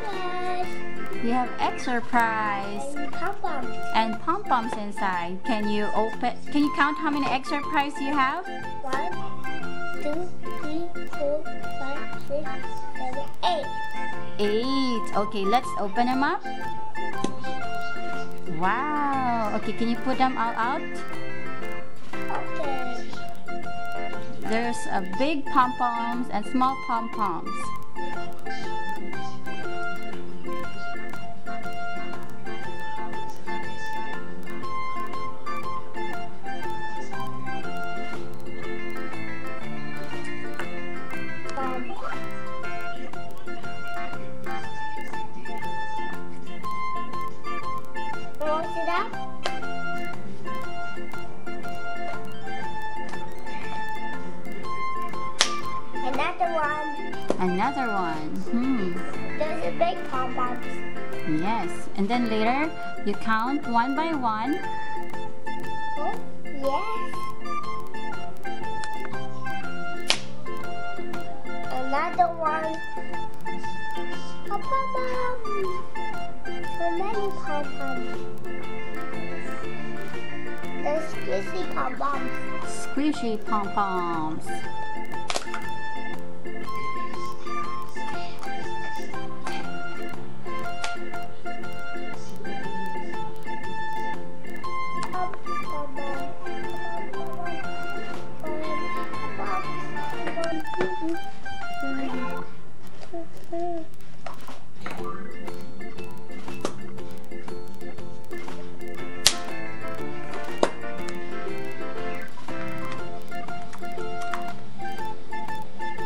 surprise. You have egg surprise. And Pom Poms. And Pom Poms inside. Can you count how many egg surprise you have? 1, 2, 3, 4, 5, 6, 7, 8. 8. Okay, let's open them up. Wow. Okay, can you put them all out? Okay. There's a big Pom Poms and small Pom Poms. Close it up. Another one. Another one. There's a big Pom Poms. Yes. And then later, you count one by one. Oh, yes. Another one. A Pom Pom. So many Pom Poms. There's squishy Pom Poms. Squishy Pom Poms.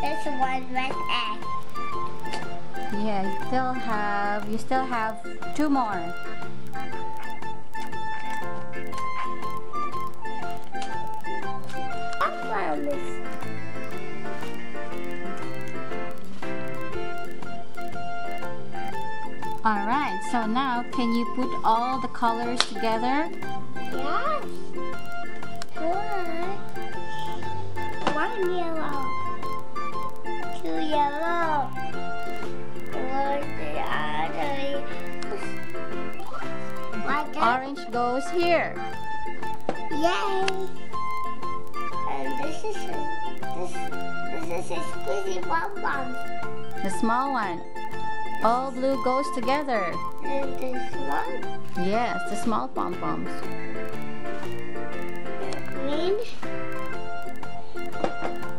There's one red egg. Yeah, you still have 2 more. Alright, so now can you put all the colors together? Yes. Good. One yellow. 2 yellow. Where's the other? Like that. Orange goes here. Yay! And this is a squishy Pom Poms. The small one. All blue goes together. And this one. Yes, the small Pom Poms. Green.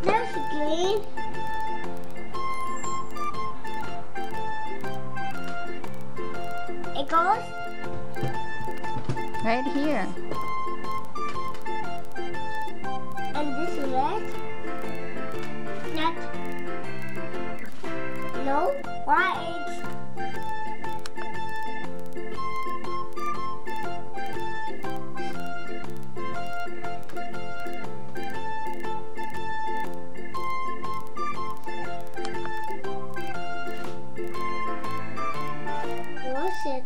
There's green. It goes Right here. and this red. Not. No, white. What's it?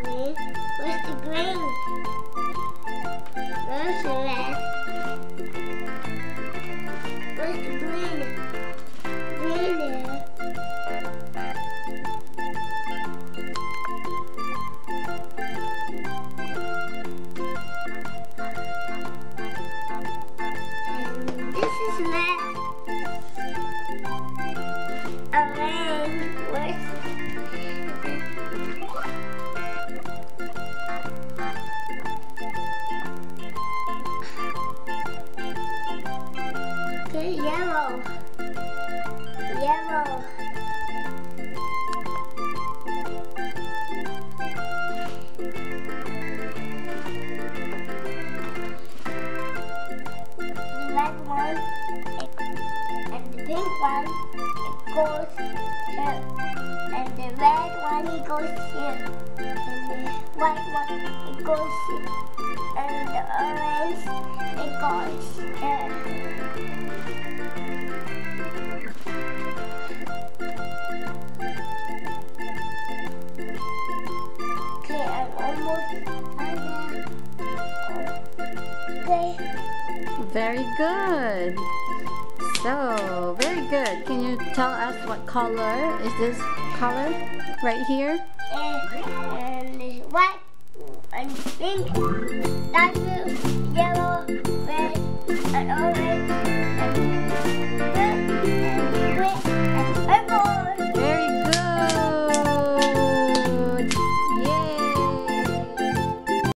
Green. Where's the green? Where's the red? Where's the green? Green there. And this is red. Orange. Where's okay, yellow. Yellow. The red one and the pink one, it goes here. And the red one, it goes here. And the white one, it goes here. and the orange because okay, I'm almost done. Okay. Very good. So, very good. Can you tell us what color is this color right here? And it's white and pink. That's it.